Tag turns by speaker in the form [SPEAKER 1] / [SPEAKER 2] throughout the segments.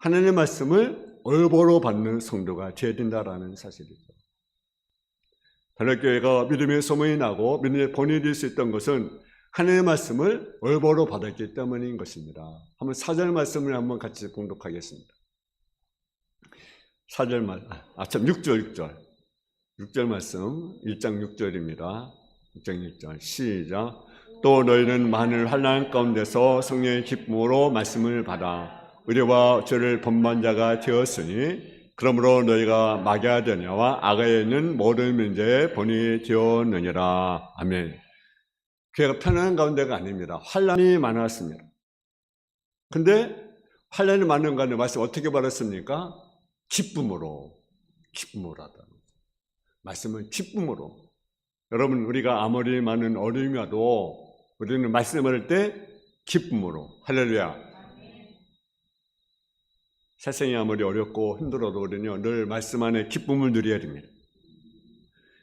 [SPEAKER 1] 하나님의 말씀을 올바로 받는 성도가 되어야 된다라는 사실이죠. 단락교회가 믿음의 소문이 나고 믿음의 본이 될 수 있던 것은 하나님의 말씀을 올바로 받았기 때문인 것입니다. 한번 4절 말씀을 한번 같이 봉독하겠습니다. 6절 말씀 1장 6절입니다. 1장 6절 시작. 또 너희는 많은 환난 가운데서 성령의 기쁨으로 말씀을 받아 의뢰와 죄를 범한 자가 되었으니 그러므로 너희가 마게도냐와 아가야에 있는 모든 문제의 본이 되었느니라. 아멘. 교회가 편안한 가운데가 아닙니다. 환난이 많았습니다. 근데 환난이 많은 가운데 말씀 어떻게 받았습니까? 기쁨으로 하다. 말씀은 기쁨으로. 여러분, 우리가 아무리 많은 어려움이 와도 우리는 말씀을 할 때 기쁨으로. 할렐루야. 세상이 아무리 어렵고 힘들어도 우리는 늘 말씀 안에 기쁨을 누려야 됩니다.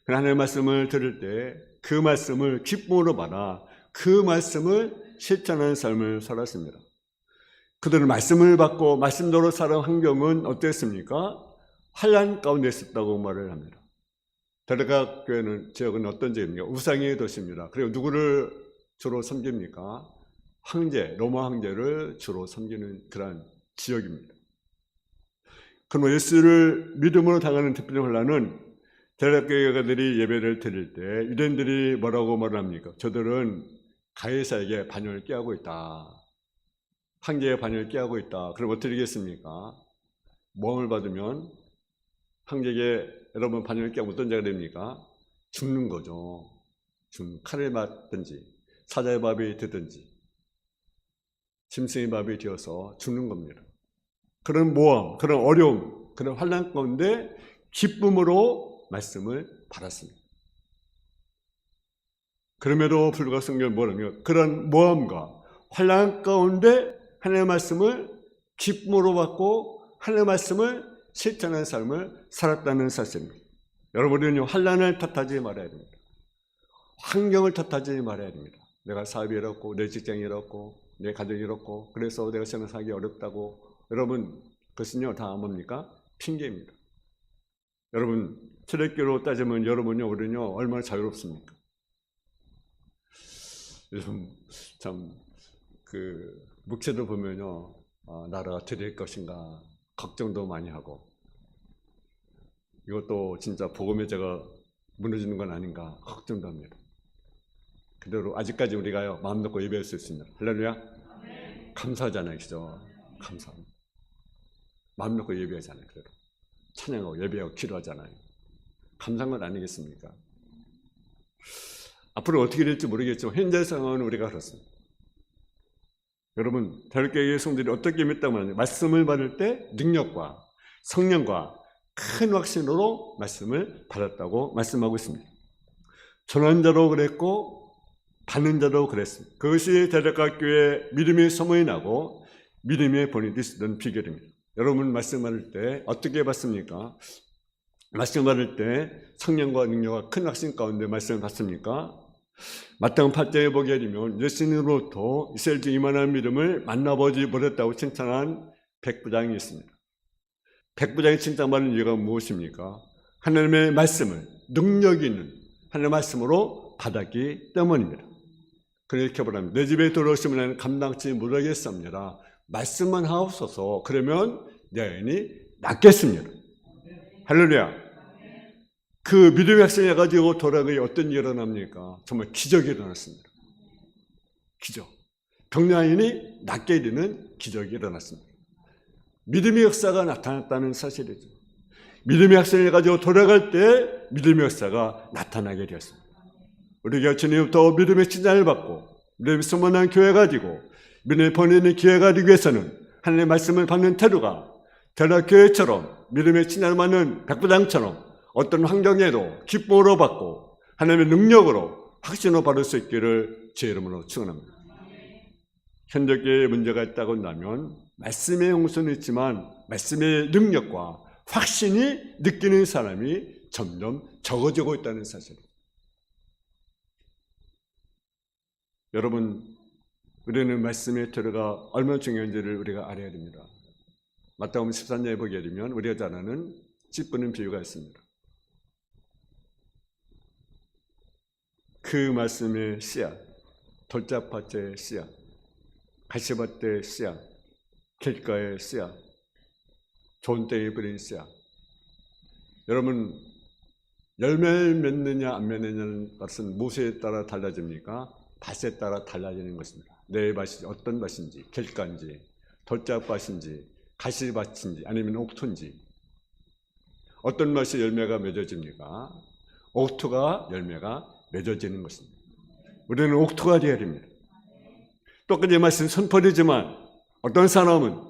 [SPEAKER 1] 하나님의 말씀을 들을 때 그 말씀을 기쁨으로 받아 그 말씀을 실천하는 삶을 살았습니다. 그들은 말씀을 받고 말씀대로 살아온 환경은 어땠습니까? 환난 가운데 있었다고 말을 합니다. 데르가 교회는 지역은 어떤 지역입니까? 우상의 도시입니다. 그리고 누구를 주로 섬깁니까? 황제, 로마 황제를 주로 섬기는 그런 지역입니다. 그럼 예수를 믿음으로 당하는 특별한 혼란은 데르가 교회가들이 예배를 드릴 때 유대인들이 뭐라고 말합니까? 저들은 가이사에게 반열을 꾀하고 있다. 황제의 반열을 꾀하고 있다. 그럼 어떻게 되겠습니까? 모함을 받으면 황제에게 여러분 반열을 꾀하면 어떤 자가 됩니까? 죽는 거죠. 칼을 맞든지 사자의 밥이 되든지 짐승의 밥이 되어서 죽는 겁니다. 그런 모함, 그런 어려움, 그런 환난 가운데 기쁨으로 말씀을 받았습니다. 그럼에도 불구하고 성경은 뭐라며? 그런 모함과 환난 가운데 하나님의 말씀을 기쁨으로 받고 하나님의 말씀을 실천하는 삶을 살았다는 사실입니다. 여러분은 환난을 탓하지 말아야 됩니다. 환경을 탓하지 말아야 됩니다. 내가 사업이 어렵고 내 직장이 어렵고 내 가정이 어렵고 그래서 내가 생활 살기 어렵다고. 여러분, 그것은요 다 뭡니까? 핑계입니다. 여러분, 철학교로 따지면 여러분요 우리는요 얼마나 자유롭습니까? 요즘 참 목회도 보면요 나라가 어떻게 될 것인가 걱정도 많이 하고, 이것도 진짜 복음의 제가 무너지는 건 아닌가 걱정도 합니다. 그대로 아직까지 우리가요 마음 놓고 예배할 수 있습니다. 할렐루야. 감사하잖아요, 그죠? 감사합니다. 마음 놓고 예배하잖아요. 그대로 찬양하고 예배하고 기도하잖아요. 감사한 건 아니겠습니까? 앞으로 어떻게 될지 모르겠지만 현재 상황은 우리가 그렇습니다. 여러분, 대학교의 성들이 어떻게 믿다고 하느냐? 말씀을 받을 때 능력과 성령과 큰 확신으로 말씀을 받았다고 말씀하고 있습니다. 전한 자도 그랬고 받는 자도 그랬습니다. 그것이 대적학교의 믿음의 소문이 나고 믿음의 본이 되시던 비결입니다. 여러분, 말씀 받을 때 어떻게 받습니까? 말씀 받을 때 성령과 능력과 큰 확신 가운데 말씀을 받습니까? 마태복음 8장에 보게 되면 예수님으로부터 이스라엘 중 이만한 믿음을 만나보지 못했다고 칭찬한 백부장이 있습니다. 백부장이 칭찬받는 이유가 무엇입니까? 하나님의 말씀을 능력 있는 하나님의 말씀으로 받았기 때문입니다. 그렇게 보라면 내 집에 들어오시면 나는 감당치 못하겠습니다. 말씀만 하옵소서. 그러면 내 아이는 낫겠습니다. 할렐루야. 그 믿음의 학생이 가지고 돌아가니 어떤 일이 일어납니까? 정말 기적이 일어났습니다. 기적. 병나인이 낫게 되는 기적이 일어났습니다. 믿음의 역사가 나타났다는 사실이죠. 믿음의 학생을 가지고 돌아갈 때 믿음의 역사가 나타나게 되었습니다. 우리가 주님부터 믿음의 칭찬을 받고 믿음의 소문난 교회 가지고 믿음의 번뇌는 기회가 되기 위해서는 하나님의 말씀을 받는 태도가 대학교회처럼 믿음의 칭찬을 받는 백부장처럼 어떤 환경에도 기쁨으로 받고 하나님의 능력으로 확신으로 받을 수 있기를 제 이름으로 축원합니다. 현대교회에 문제가 있다고 한다면 말씀의 홍수는 있지만 말씀의 능력과 확신이 느끼는 사람이 점점 적어지고 있다는 사실입니다. 여러분, 우리는 말씀의 태도가 얼마나 중요한지를 우리가 알아야 됩니다. 마태복음 13장에 보게 되면 우리가 잘 아는 씨 뿌는 비유가 있습니다. 그 말씀의 씨앗, 돌짝밭의 씨앗, 가시밭의 씨앗, 길가의 씨앗, 좋은 때에 뿌린 씨앗. 여러분, 열매를 맺느냐 안 맺느냐는 것은 무엇에 따라 달라집니까? 밭에 따라 달라지는 것입니다. 내 밭이 어떤 밭인지, 길가인지, 돌짝밭인지, 가시밭인지, 아니면 옥토인지. 어떤 밭이 열매가 맺어집니까? 옥토가 열매가 맺어지는 것입니다. 우리는 옥토가 되어야 됩니다. 똑같이 말씀 선포되지만 어떤 사람은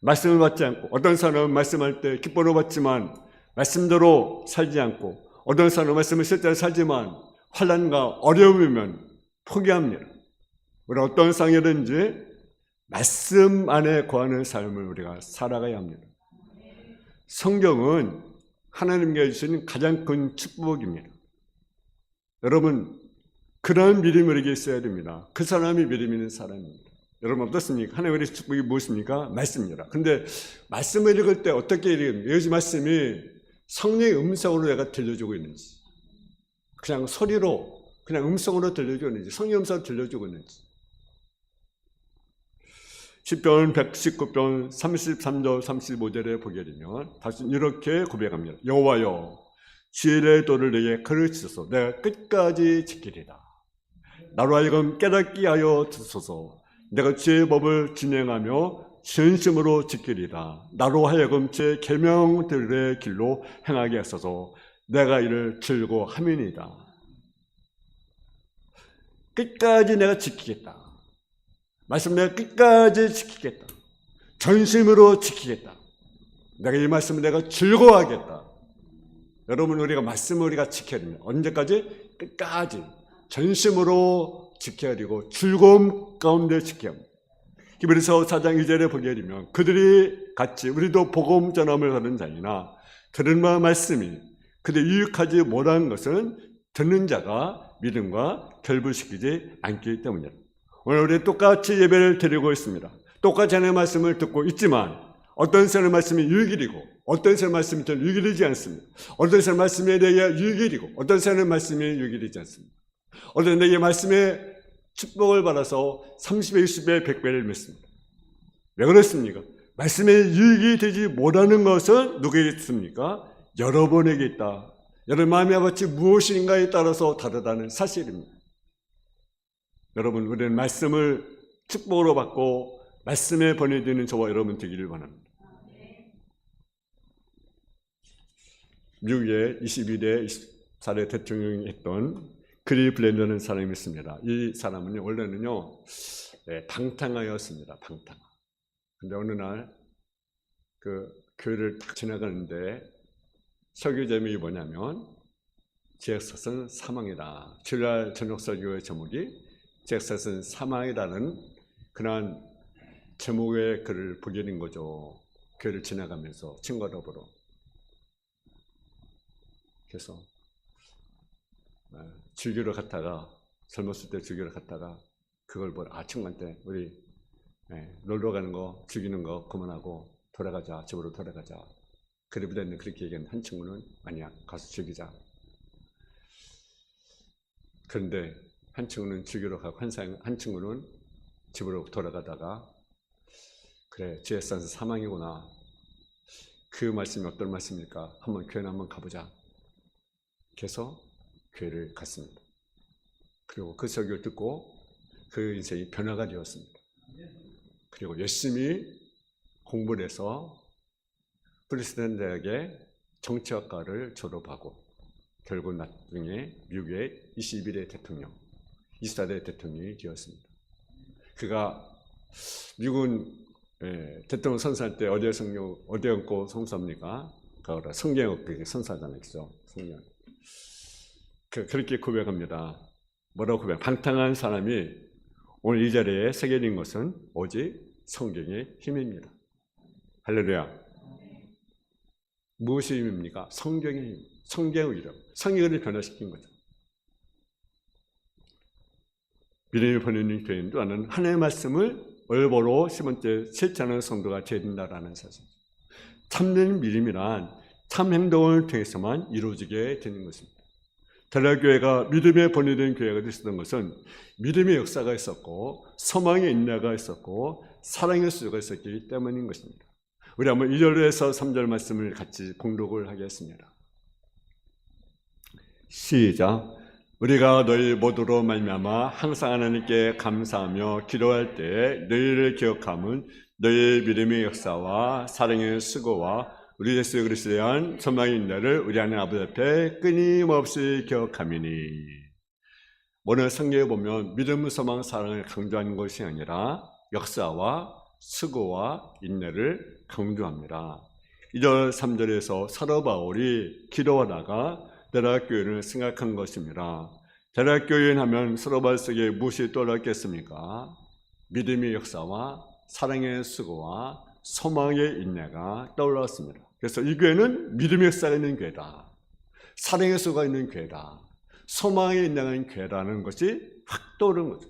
[SPEAKER 1] 말씀을 받지 않고, 어떤 사람은 말씀할 때 기쁨으로 받지만 말씀대로 살지 않고, 어떤 사람은 말씀을 실제로 살지만 환난과 어려움이면 포기합니다. 우리 어떤 상황이든지 말씀 안에 거하는 삶을 우리가 살아가야 합니다. 성경은 하나님께 주신 가장 큰 축복입니다. 여러분, 그런 믿음이 우리에게 있어야 됩니다. 그 사람이 믿음 있는 사람입니다. 여러분 어떻습니까? 하나님의 축복이 무엇입니까? 말씀입니다. 근데 말씀을 읽을 때 어떻게 읽습니까? 이 말씀이 성령의 음성으로 내가 들려주고 있는지, 그냥 소리로, 그냥 음성으로 들려주고 있는지, 성령의 음성으로 들려주고 있는지. 시편 119편 33절 35절에 보게 되면 다시 이렇게 고백합니다. 여호와여, 지혜의 도를 내게 가르치소서. 내가 끝까지 지키리라. 나로 하여금 깨닫게 하여 주소서. 내가 주의 법을 진행하며 진심으로 지키리라. 나로 하여금 제 계명들의 길로 행하게 하소서. 내가 이를 즐거워함이니이다. 끝까지 내가 지키겠다. 말씀 내가 끝까지 지키겠다. 전심으로 지키겠다. 내가 이 말씀을 내가 즐거워하겠다. 여러분, 우리가 말씀을 우리가 지켜야 됩니다. 언제까지? 끝까지 전심으로 지켜야 되고 즐거움 가운데 지켜야 합니다. 히브리서 4장 2절에 보게 되면 그들이 같이 우리도 복음 전함을 하는 자이나 들은 바 말씀이 그들 유익하지 못한 것은 듣는 자가 믿음과 결부시키지 않기 때문이다. 오늘 우리 똑같이 예배를 드리고 있습니다. 똑같이 하나님의 말씀을 듣고 있지만 어떤 사람의 말씀이 유익이 되고 어떤 사람의 말씀이 더 유익이 되지 않습니다. 어떤 사람의 말씀에 대해 유익이 되고 어떤 사람의 말씀이 유익이 되지 않습니다. 어떤 내게 말씀에 축복을 받아서 30배, 60배, 100배를 맺습니다. 왜 그렇습니까? 말씀에 유익이 되지 못하는 것은 누구에게 있습니까? 여러분에게 있다. 여러분 마음의 아버지 무엇인가에 따라서 다르다는 사실입니다. 여러분, 우리는 말씀을 축복으로 받고 말씀에 번뇌되는 저와 여러분 되기를 원합니다. 미국의 22대 24대 대통령이 했던 그리 블렌더는 사람이 있습니다. 이 사람은요, 원래는요, 방탕하였습니다. 방탕. 근데 어느 날, 그 교회를 딱 지나가는데, 설교 제목이 뭐냐면, 잭서슨 사망이다. 주일날 저녁 설교의 제목이 잭서슨 사망이라는 그런 제목의 글을 보게 된 거죠. 교회를 지나가면서 친구와 더불어. 그래서 즐기러 갔다가 젊었을 때 즐기러 갔다가 그걸 보러 친구한 테 우리 놀러 가는 거 즐기는 거 그만하고 돌아가자, 집으로 돌아가자. 그리브랜드 그렇게 얘기했는데 한 친구는 아니야, 가서 즐기자. 그런데 한 친구는 즐기러 가고 한 친구는 집으로 돌아가다가 그래, 지혜산 사망이구나. 그 말씀이 어떤 말씀일까? 한번 교회나 한번 가보자. 그래서 교회를 갔습니다. 그리고 그 설교를 듣고 그 인생이 변화가 되었습니다. 그리고 열심히 공부를 해서 프린스턴 대학의 정치학과를 졸업하고 결국 나중에 미국의 21대 대통령, 24대 대통령이 되었습니다. 그가 미국은 대통령 선서할 때 어디 얹고 선서합니까? 성경 선서하잖아요. 그죠? 성경. 그렇게 고백합니다. 뭐라고 고백? 방탕한 사람이 오늘 이 자리에 서게 된 것은 오직 성경의 힘입니다. 할렐루야. 무엇의 힘입니까? 성경의 힘. 성경의 위력. 성경을 변화시킨 거죠. 믿음이 번뇌는 교인도 하는 하나님의 말씀을 올바로 10번째 실천하는 성도가 되어야 된다는 사실. 참된 믿음이란 참 행동을 통해서만 이루어지게 되는 것입니다. 대략교회가 믿음의 본이 된 교회가 됐었던 것은 믿음의 역사가 있었고 소망의 인내가 있었고 사랑의 수요가 있었기 때문인 것입니다. 우리 한번 2절에서 3절 말씀을 같이 봉독을 하겠습니다. 시작. 우리가 너희 모두로 말미암아 항상 하나님께 감사하며 기도할 때 너희를 기억함은 너희의 믿음의 역사와 사랑의 수고와 우리 예수 그리스도에 대한 소망의 인내를 우리 하나님 아버지 앞에 끊임없이 기억함이니. 오늘 성경에 보면 믿음, 소망, 사랑을 강조하는 것이 아니라 역사와 수고와 인내를 강조합니다. 2절 3절에서 사도 바울이 기도하다가 대략교회를 생각한 것입니다. 대략교회 하면 사도 바울 속에 무엇이 떠올랐겠습니까? 믿음의 역사와 사랑의 수고와 소망의 인내가 떠올랐습니다. 그래서 이 교회는 믿음의 역사가 있는 교회다, 사랑의 수고가 있는 교회다, 소망의 인내가 있는 교회라는 것이 확 떠오른 거죠.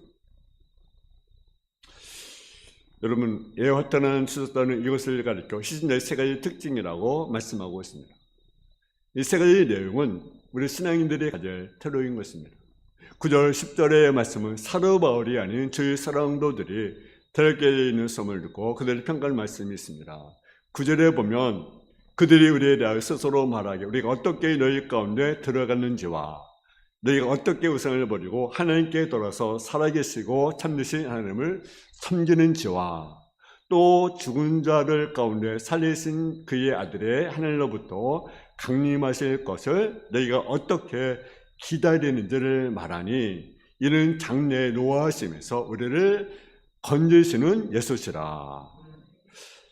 [SPEAKER 1] 여러분, 예화타는 추수다는 이것을 가리켜 시즌의 세 가지 특징이라고 말씀하고 있습니다. 이 세 가지 내용은 우리 신앙인들이 가질 태도인 것입니다. 9절 10절의 말씀은 사도 바울이 아닌 저희 사랑도들이 대략교회에 있는 소문을 듣고 그들의 평가할 말씀이 있습니다. 9절에 보면 그들이 우리에 대하여 스스로 말하기에 우리가 어떻게 너희 가운데 들어갔는지와 너희가 어떻게 우상을 버리고 하나님께 돌아서 살아계시고 참되신 하나님을 섬기는지와 또 죽은 자들 가운데 살리신 그의 아들의 하늘로부터 강림하실 것을 너희가 어떻게 기다리는지를 말하니 이는 장래에 노하심에서 우리를 건지시는 예수시라.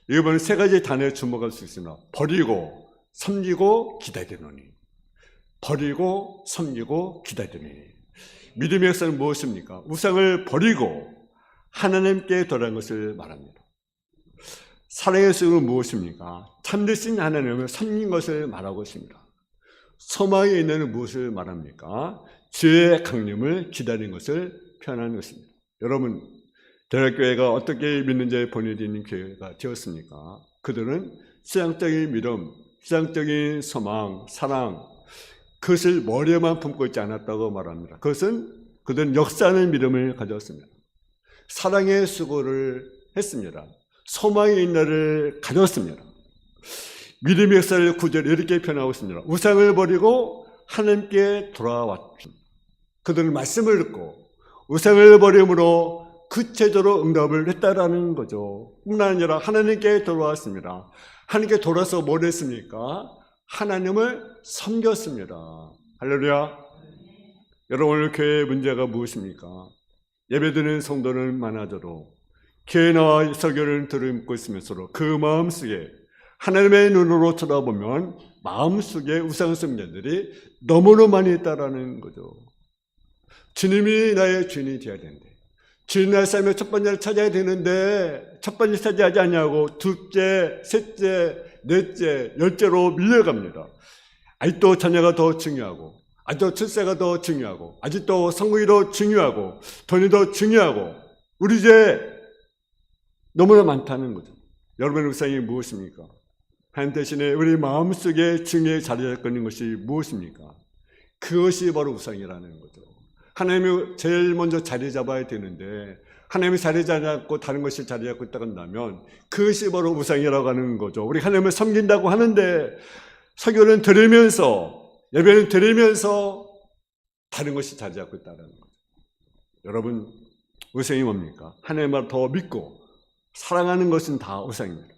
[SPEAKER 1] 이번 세 가지 단어에 주목할 수 있습니다. 버리고, 섬기고, 기다리노니. 버리고, 섬기고, 기다리노니. 믿음의 역사는 무엇입니까? 우상을 버리고 하나님께 돌아간 것을 말합니다. 사랑의 수요는 무엇입니까? 참되신 하나님을 섬긴 것을 말하고 있습니다. 소망에 있는 무엇을 말합니까? 주의 강림을 기다린 것을 표현하는 것입니다. 여러분, 대략교회가 어떻게 믿는지에 본이 있는 교회가 되었습니까? 그들은 신앙적인 믿음, 신앙적인 소망, 사랑, 그것을 머리에만 품고 있지 않았다고 말합니다. 그들은 역사하는 믿음을 가졌습니다. 사랑의 수고를 했습니다. 소망의 인내를 가졌습니다. 믿음의 역사를 9절에 이렇게 표현하고 있습니다. 우상을 버리고 하나님께 돌아왔습니다. 그들은 말씀을 듣고 우상을 버림으로 구체적으로 응답을 했다라는 거죠. 뿐만 아니라 하나님께 돌아왔습니다. 하나님께 돌아서 뭘 했습니까? 하나님을 섬겼습니다. 할렐루야. 여러분, 오늘 교회의 문제가 무엇입니까? 예배드리는 성도는 많아져도 교회나 설교를 들음고 있으면서도 그 마음속에 하나님의 눈으로 쳐다보면 마음속에 우상숭배들이 너무나 많이 있다라는 거죠. 주님이 나의 주인이 되어야 되는데, 주인 나의 삶의 첫 번째를 찾아야 되는데 첫 번째 차지하지 않냐고 둘째, 셋째, 넷째, 열째로 밀려갑니다. 아직도 자녀가 더 중요하고, 아직도 출세가 더 중요하고, 아직도 성공이 더 중요하고, 돈이 더 중요하고, 우리 이제 너무나 많다는 거죠. 여러분의 우상이 무엇입니까? 하나님 대신에 우리 마음속에 중요히 자리 잡고 있는 것이 무엇입니까? 그것이 바로 우상이라는 거죠. 하나님이 제일 먼저 자리 잡아야 되는데 하나님이 자리 잡고 다른 것이 자리 잡고 있다고 한다면 그것이 바로 우상이라고 하는 거죠. 우리 하나님을 섬긴다고 하는데 설교는 들으면서, 예배는 들으면서 다른 것이 자리 잡고 있다는 거죠. 여러분, 우상이 뭡니까? 하나님을 더 믿고 사랑하는 것은 다 우상입니다.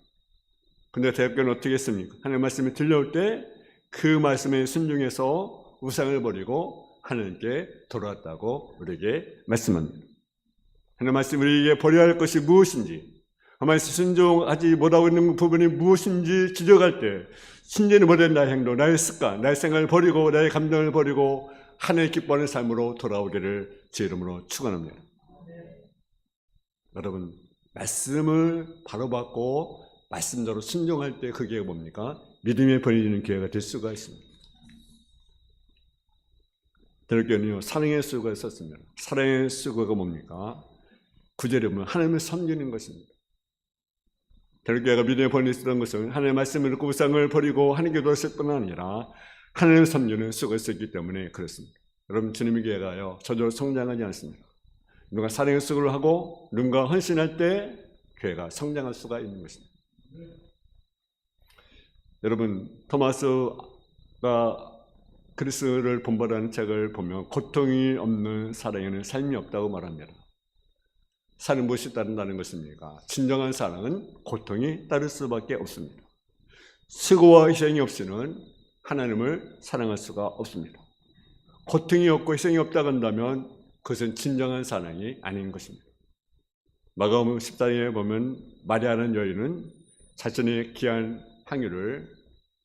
[SPEAKER 1] 근데 대학교는 어떻게 했습니까? 하나님 말씀이 들려올 때 그 말씀에 순종해서 우상을 버리고 하나님께 돌아왔다고 우리에게 말씀합니다. 하나님 말씀 우리에게 버려야 할 것이 무엇인지, 말씀 순종하지 못하고 있는 부분이 무엇인지 지적할 때 순전히 버린 나의 행동, 나의 습관, 나의 생각을 버리고 나의 감정을 버리고 하나님 기뻐하는 삶으로 돌아오기를 제 이름으로 축원합니다. 여러분, 말씀을 바로 받고 말씀대로 순종할 때 그게 뭡니까? 믿음의 번이는 기회가 될 수가 있습니다. 대략교회는요, 사랑의 수고가 있었습니다. 사랑의 수고가 뭡니까? 9절에 보면 하나님을 섬기는 것입니다. 대륙교회가 믿음의 본이 있었던 것은 하나님의 말씀을 듣고 우상을 버리고 하나님께 돌았을 뿐 아니라 하나님을 섬기는 수가 있었기 때문에 그렇습니다. 여러분, 주님의 교회가요 저절로 성장하지 않습니다. 누가 사랑의 수고를 하고 누군가 헌신할 때 교회가 성장할 수가 있는 것입니다. 여러분, 토마스가 그리스를 본받아라는 책을 보면 고통이 없는 사랑에는 삶이 없다고 말합니다. 사랑은 무엇이 따른다는 것입니까? 진정한 사랑은 고통이 따를 수밖에 없습니다. 수고와 희생이 없이는 하나님을 사랑할 수가 없습니다. 고통이 없고 희생이 없다고 한다면 그것은 진정한 사랑이 아닌 것입니다. 마가복음 14장에 보면 마리아라는 여인은 자신의 귀한 향유를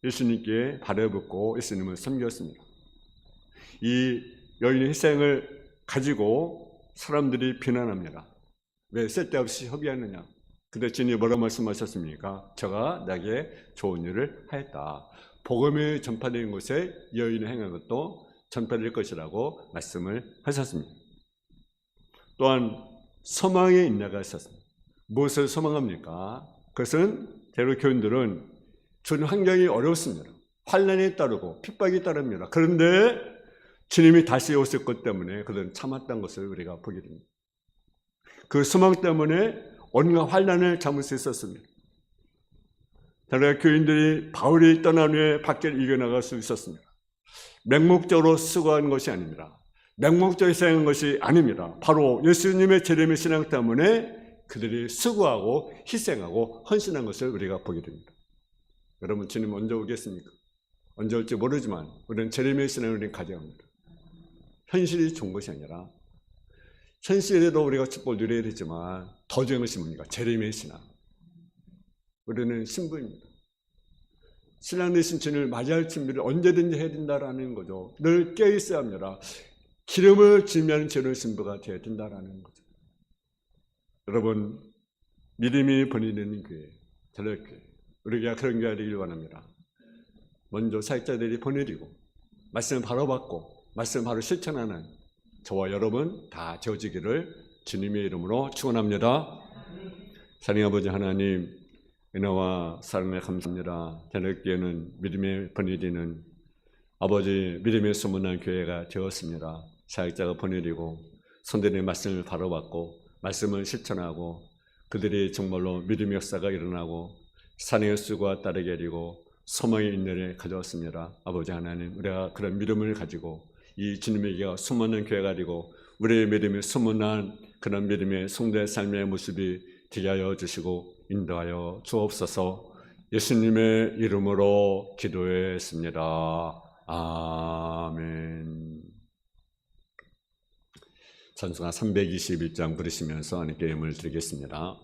[SPEAKER 1] 예수님께 발에 붓고 예수님을 섬겼습니다. 이 여인의 희생을 가지고 사람들이 비난합니다. 왜 쓸데없이 허비하느냐? 그때 주님이 뭐라고 말씀하셨습니까? 저가 나에게 좋은 일을 하였다. 복음이 전파된 곳에 여인이 행한 것도 전파될 것이라고 말씀을 하셨습니다. 또한 소망의 인내가 있었습니다. 무엇을 소망합니까? 그것은 대로 교인들은 준 환경이 어렵습니다. 환난이 따르고 핍박이 따릅니다. 그런데 주님이 다시 오실 것 때문에 그들은 참았던 것을 우리가 보게 됩니다. 그 소망 때문에 온갖 환난을 참을 수 있었습니다. 대로 교인들이 바울이 떠난 후에 밖을 이겨나갈 수 있었습니다. 맹목적으로 수고한 것이 아닙니다. 맹목적으로 희생한 것이 아닙니다. 바로 예수님의 재림의 신앙 때문에 그들이 수고하고 희생하고 헌신한 것을 우리가 보게 됩니다. 여러분, 주님 언제 오겠습니까? 언제 올지 모르지만 우리는 재림의 신앙을 우리는 가져갑니다. 현실이 좋은 것이 아니라 현실에도 우리가 축복을 누려야 되지만 더 중요한 것이 뭡니까? 재림의 신앙. 우리는 신부입니다. 신랑 되신 주님을 맞이할 준비를 언제든지 해야 된다라는 거죠. 늘 깨어있어야 합니다. 기름을 지면 제로 신부가 되어야 된다라는 거죠. 여러분, 믿음이 번이되는 교회, 전략교회, 우리가 그런 교회가 되길 원합니다. 먼저 사역자들이 번이되고 말씀을 바로 받고 말씀을 바로 실천하는 저와 여러분 다 되어지기를 주님의 이름으로 축원합니다. 사랑의 아버지 하나님, 은혜와 사랑에 감사합니다. 전략교회는 믿음의 번이되는 아버지 믿음의 소문난 교회가 되었습니다. 사역자가 번이되고 손들의 말씀을 바로 받고 말씀을 실천하고 그들이 정말로 믿음의 역사가 일어나고 사랑의 수고가 따르게 되고 소망의 인내를 가져왔습니다. 아버지 하나님, 우리가 그런 믿음을 가지고 이 주님에게 소문난 교회가 되고 우리의 믿음이 소문난 그런 믿음의 성도의 삶의 모습이 되게 하여 주시고 인도하여 주옵소서. 예수님의 이름으로 기도했습니다. 아멘. 찬송가 321장 부르시면서 하나님께 예물을 드리겠습니다.